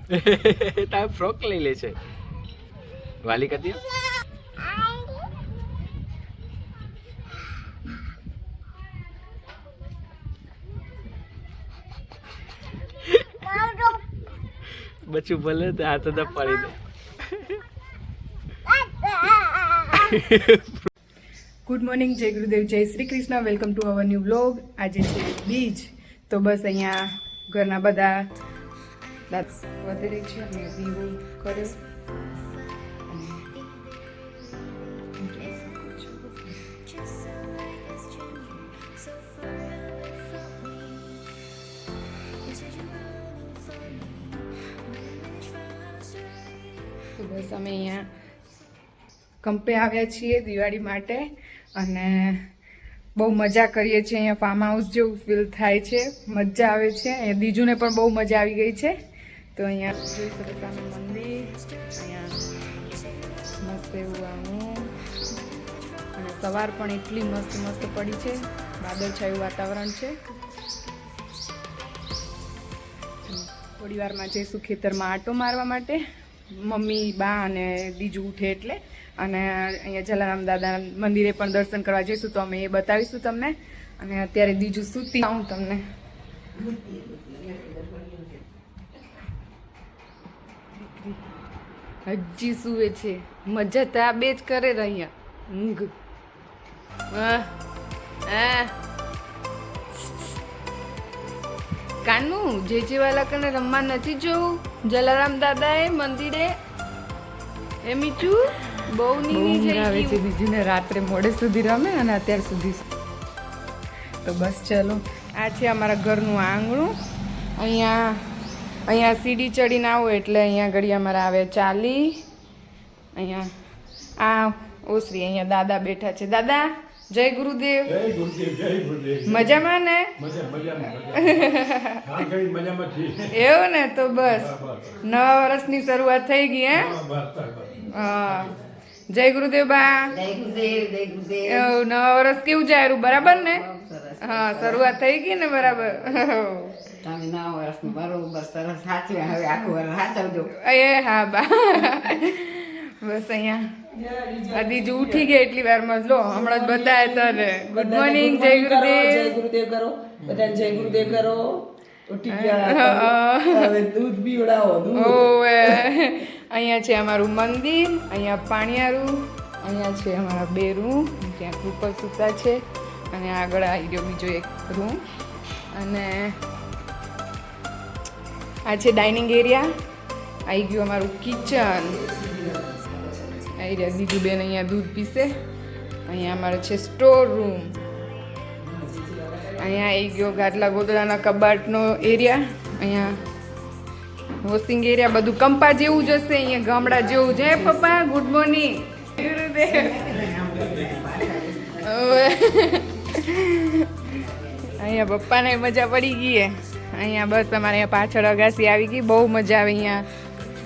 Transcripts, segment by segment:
તારે ફ્રોક લઈ લે છે વાલી કરતી બચ્ચું ભલે તો હાથ તો પાડી દે. ગુડ મોર્નિંગ, જય ગુરુદેવ, જય Shri Krishna. Welcome to our new blog. આજે છે બીજ, તો બસ અહીંયા ઘરના બધા દાંત વધારે છે અને દીવો કર્યો. તો બસ અમે અહીંયા કંપે આવ્યા છીએ દિવાળી માટે અને બહુ મજા કરીએ છીએ. અહીંયા ફાર્મ હાઉસ જેવું ફીલ થાય છે, મજા આવે છે. અહીંયા દીજુને પણ બહુ મજા આવી ગઈ છે. તો અહીંયા જોઈ શકો સામે મંદિર, અહીંયા મસ્ત એવું આવું અને સવાર પણ એટલી મસ્ત મસ્ત પડી છે, વાદળછાયું વાતાવરણ છે. થોડી વારમાં જઈશું ખેતરમાં આંટો મારવા માટે, મમ્મી, બા અને દીજુ ઉઠે એટલે. અને અહીંયા જલારામ દાદા મંદિરે પણ દર્શન કરવા જઈશું, તો અમે એ બતાવીશું તમને. અને અત્યારે દીજુ સૂતી આવું તમને. હજી સુવે છે, મજા તો આ બે જ કરે રહ્યા ઊંઘ. કાનું જેજીવાલા કને રમવા નથી જવું જલારામ દાદાએ મંદિરે? એ મીઠું બહુ નીની આવે છે. બીજુને રાત્રે મોડે સુધી રમે અને અત્યાર સુધી. તો બસ ચલો, આ છે અમારા ઘરનું આંગણું. અહીંયા સીડી ચડીને આવો એટલે અહીંયા ઘડી અમારા આવે ચાલી. અહીંયા આ ઓસરી, અહીંયા દાદા બેઠા છે. દાદા જય ગુરુદેવ. મજામાં ને? એવું ને? તો બસ નવા વર્ષની શરૂઆત થઈ ગઈ હે? હા, જય ગુરુદેવ બા. નવા વર્ષ કેવું જાય? બરાબર ને? હા, શરૂઆત થઈ ગઈ ને? બરાબર. એ હા બા. બસ અહીંયા દીજુ ઉઠી ગયા એટલી વારમાં લો હમણાં જ બતાવે તને. ગુડ મોર્નિંગ, જય ગુરુદેવ. જય ગુરુદેવ કરો બધાને, જય ગુરુદેવ કરો. ઉઠી ગયા, હવે દૂધ પીવડાવો. ઓવે અહીંયા છે અમારું મંદિર, અહીંયા પાણિયારું, અહીંયા છે અમારા બે રૂમ, ત્યાં કૃપલ સૂતા છે અને આગળ આવી ગયો બીજો એક રૂમ. અને આ છે ડાઇનિંગ એરિયા. આવી ગયું અમારું કિચન. આવી રહ્યા બીજું બેન અહીંયા દૂધ પીશે. અહીંયા અમારે છે સ્ટોર રૂમ. અહીંયા આવી ગયો ગાદલા ગોદડાના કબાટનો એરિયા. અહીંયા વોશિંગ એરિયા, બધું કંપા જેવું જ હશે, અહીંયા ગામડા જેવું છે. પપ્પા ગુડ મોર્નિંગ. અહીંયા પપ્પાને મજા પડી ગઈ. અહીંયા બસ અમારે અહીંયા પાછળ અગાસી આવી ગઈ, બહુ મજા આવે. અહીંયા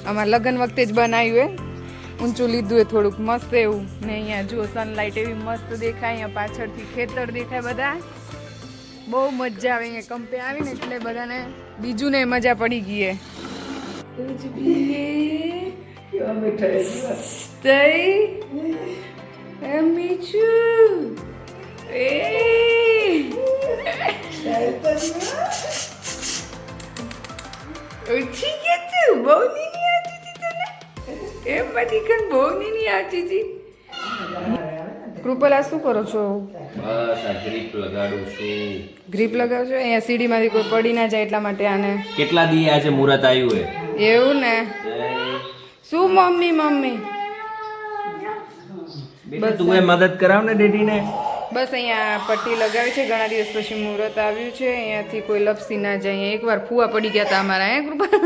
અમારા લગ્ન વખતે જ બનાવ્યું એ, ઊંચું લીધું એ થોડુંક મસ્ત એવું. ને અહીંયા જુઓ સનલાઇટ એવી મસ્ત દેખાય. અહીંયા પાછળથી ખેતર દેખાય બધા. બહુ મજા આવે અહીંયા કંપે આવીને એટલે બધાને બીજું ને મજા પડી ગઈ. ઓછી કે તું બહુ નીની આવતી હતી તને? એમ બધી કન બહુ નીની આવતી હતી. કૃપલા શું કરો છો? બસ આ ગ્રીપ લગાડું છું. ગ્રીપ લગાવો છો? અહીંયા સીડીમાંથી કોઈ પડી ના જાય એટલા માટે આને. કેટલા દી આજે મુહૂર્ત આવ્યું હે? એવું ને? શું મમ્મી બસ તું એ મદદ કરાવ ને ડેડીને. બસ અહીંયા પટ્ટી લગાવી છે. ઘણા દિવસ પછી મુહૂર્ત આવ્યું છે. અહીંયાથી કોઈ લપસી ના જાય. અહીંયા એકવાર ફુવા પડી ગયા હતા અમારા. હે કૃપા?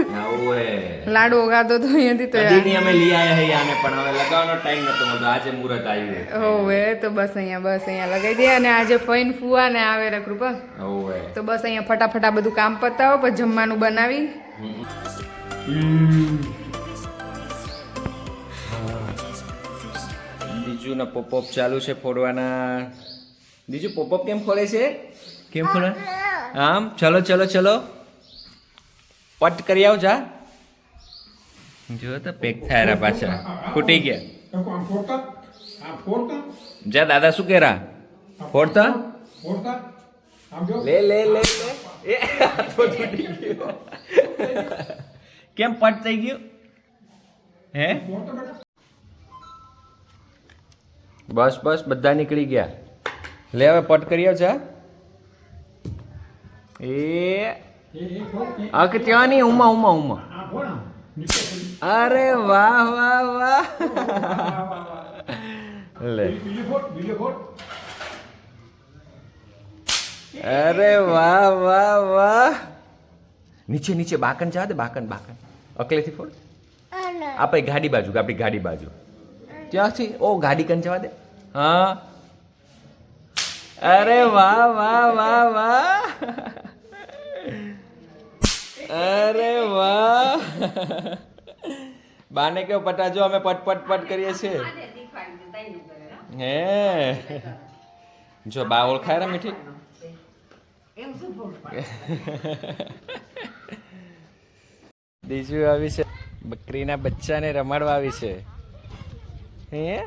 લાડુ ગાતો તો અહીંયાથી તો અમે લઈ આવ્યા હે આને, પણ હવે લગાવવાનો ટાઈમ નતો મળતો. આજે મુહૂર્ત આવ્યું. હોવે, તો બસ અહીંયા લગાવી દે. અને આજે ફઈન ફુવા ને આવે રે કૃપા. હોવે, તો બસ અહીંયા ફટાફટ બધું કામ પતાવો, પછી જમવાનું બનાવી. દીજુના પોપઅપ ચાલુ છે ફોડવાના. દીજુ પોપઅપ કેમ ખોલે છે? કેમ ખોલે? આમ ચલો ચલો ચલો પટ કરી આવ જા. જો તો પેક થાય પાછા ફૂટી ગયા જા દાદા શું કેરા ફોડતા લે લે લે લે એ હાથ તૂટી ગયો કેમ પટ થઈ ગયું હે બસ બસ બધા નીકળી ગયા લે હવે પટ કરી આવ જા એ આ કે ત્યાં નહીં ઉમા ઉમા ઉમા અરે વાહ વાહ વાહ લે અરે વાહ વાહ વાહ નીચે નીચે બાકન જવા દે બાકન બાકન અકલેથી ફોડ આપણે ગાડી બાજુ આપણી ગાડી બાજુ ત્યાંથી ઓ ગાડી કન જવા દે હા અરે વાહ વાહ વાહ વાહ અરે વાહ બાને કેવો પટાજો અમે પટ પટ પટ કરીએ છીએ હે જો બા ઓળખાય રે મીઠી બીજું આવી છે બકરીના બચ્ચાને રમાડવા આવી છે હે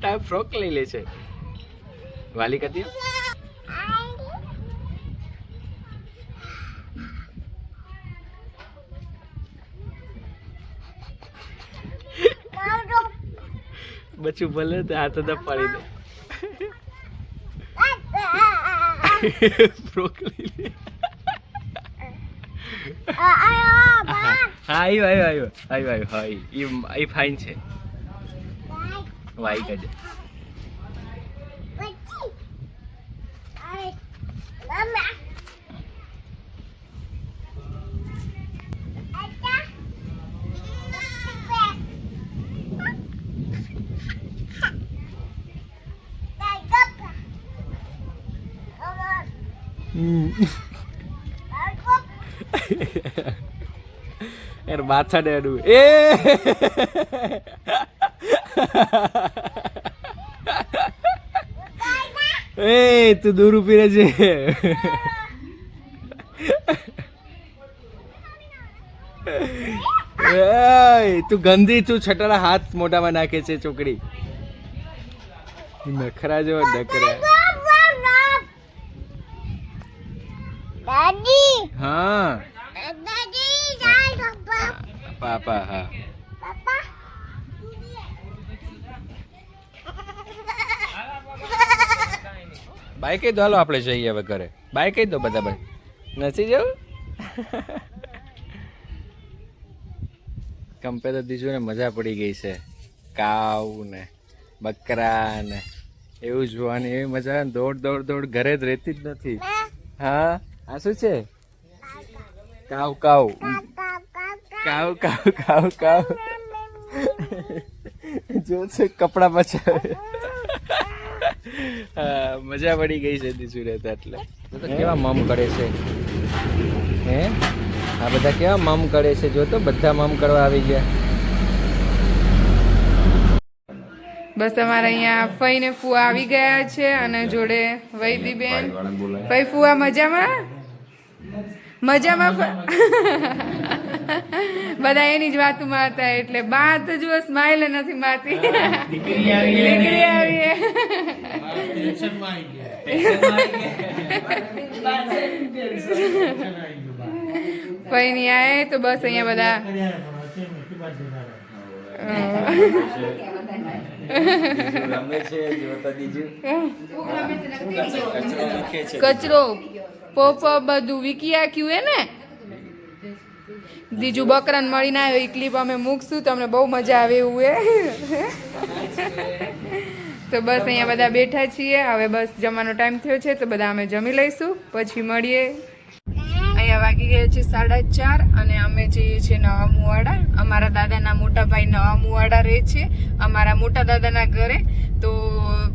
તાર ફ્રોક લઈ લે છે વાલી કદી બચ્ચું ભલે તો હાથ તો પાડી દે ફ્રોક લઈ લે હા આવ્યો આવ્યો આવ્યો આવ્યો હા એ ફાઇન છે વાઈ કજે યાર માથા ડેડું એ તું દૂર ઉભી રહેજે તું ગંદી તું છટાડા હાથ મોઢામાં નાખે છે ચોકડી નખરા જો નખરા દાદી હા દાદી પાપા હા પાપા બાય કહી દો હાલો આપણે જઈએ હવે ઘરે બાય કહી દો બધા ભાઈ નથી જવું કંપે તો દીજુ ને મજા પડી ગઈ છે કાવ ને બકરા ને એવું જોવાની એવી મજા આવે ને દોડ દોડ દોડ ઘરે જ રહેતી જ નથી હા આ શું છે કાવ કાવ કાવ કાવ કાવ કાવ જો છે કપડા પછાવે મજા પડી ગઈ છે દીસુ રહેતા એટલે કેવા મમ કરે છે હે આ બધા કેવા મમ કરે છે જો તો બધા મમ કરવા આવી ગયા બસ અમારે અહીંયા ફઈ ને ફુવા આવી ગયા છે અને જોડે વૈદીબેન ફઈ ફુવા મજામાં મજામાં બધા એની જ વાતમાં હતા એટલે બા તો જુઓ સ્માઈલ નથી મારતી દીકરી આવી ફઈ ની આએ તો બસ અહીંયા બધા કચરો પોપ બધું વીકી આખ્યું હે ને દીજુ બકરાને મળીને આવ્યો એ ક્લિપ અમે મૂકશું તમને બહુ મજા આવે એવું હે તો બસ અહીંયા બધા બેઠા છીએ હવે બસ જમવાનો ટાઈમ થયો છે તો બધા અમે જમી લઈશું પછી મળીએ અહીંયા વાગી ગયા છે 4:30 અને અમે જઈએ છીએ નવા મુવાડા અમારા દાદાના મોટા ભાઈ નવા મુવાડા રહે છે અમારા મોટા દાદાના ઘરે તો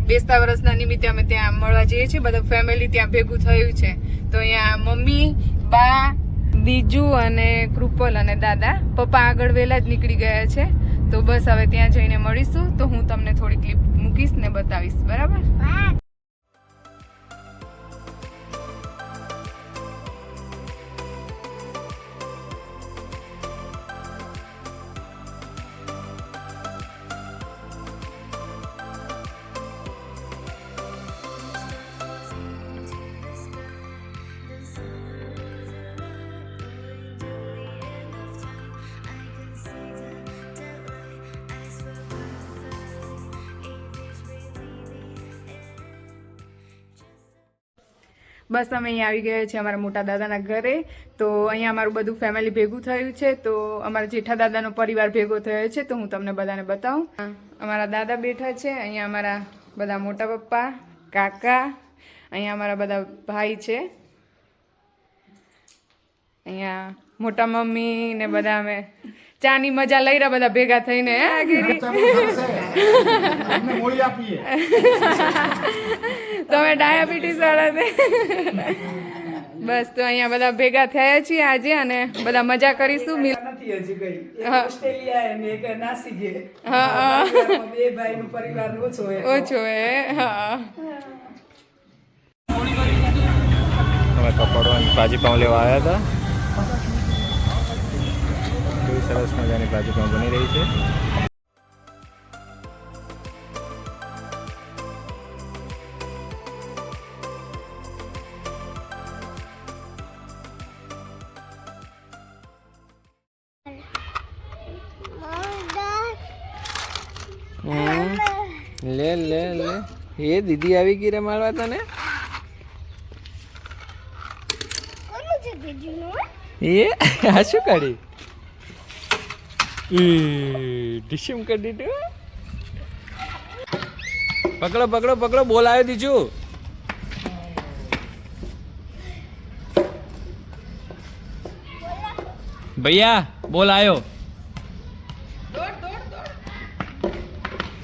બેસતા વર્ષના નિમિત્તે અમે ત્યાં મળવા જઈએ છીએ બધા ફેમિલી ત્યાં ભેગું થયું છે તો અહીંયા મમ્મી બા દીજુ અને કૃપલ અને દાદા પપ્પા આગળ વહેલા જ નીકળી ગયા છે તો બસ હવે ત્યાં જઈને મળીશું તો હું તમને થોડી ક્લિપ મૂકીશ ને બતાવીશ બરાબર બસ અમે અહીંયા આવી ગયા છીએ અમારા મોટા દાદાના ઘરે. તો અહીંયા અમારું બધું ફેમિલી ભેગું થયું છે. તો અમારા જેઠા દાદાનો પરિવાર ભેગો થયો છે. તો હું તમને બધાને બતાવું. અમારા દાદા બેઠા છે. અહીંયા અમારા બધા મોટા પપ્પા, કાકા, અહીંયા અમારા બધા ભાઈ છે. અહીંયા મોટા મમ્મી ને બધા અમે ચાની મજા લઈ રહ્યા બધા ભેગા થઈને. તમે ડાયાબિટીસ વાળા છે. બસ તો અહીંયા બધા ભેગા થયા છીએ આજે અને બધા મજા કરીશું. નથી હજી ગઈ એક ઓસ્ટ્રેલિયા અને એક નાસિક. હા બે ભાઈનો પરિવાર ઓછો હોય. ઓછો હે. હા અમે પકોડવાની ભાજી પાઉં લેવા આવ્યા હતા. કેવી સરસ મજાની ભાજી પાઉં બની રહી છે. લે લે લે એ દીદી આવી ગઈ રે મારવા તને. એ આ શું કરી ડિશમ કરી દીધું. પકડો પકડો પકડો બોલ આવ્યો દીજુ. ભૈયા બોલ આવ્યો.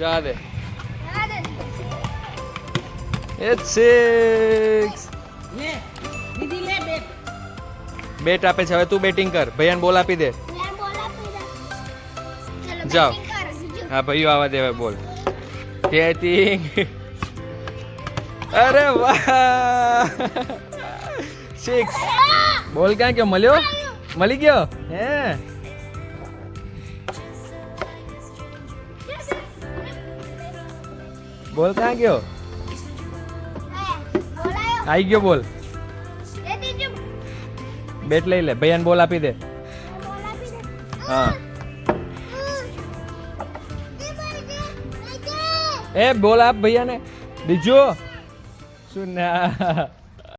જા દે. It's 6. બેટ આપે છે. હવે તું બેટિંગ કર. ભૈયાને બોલ આપી દે. જાઓ. હા ભાઈઓ આવા દે હવે બોલ. બેટિંગ. અરે વાહ 6. બોલ ક્યાં ગયો? મળ્યો? મળી ગયો હે? બોલ ક્યાં ગયો? આવી ગયો બોલ. બેટ લઈ લે. ભૈયાને બોલ આપી દે. હા એ બોલ આપ ભૈયાને. બીજો શું ના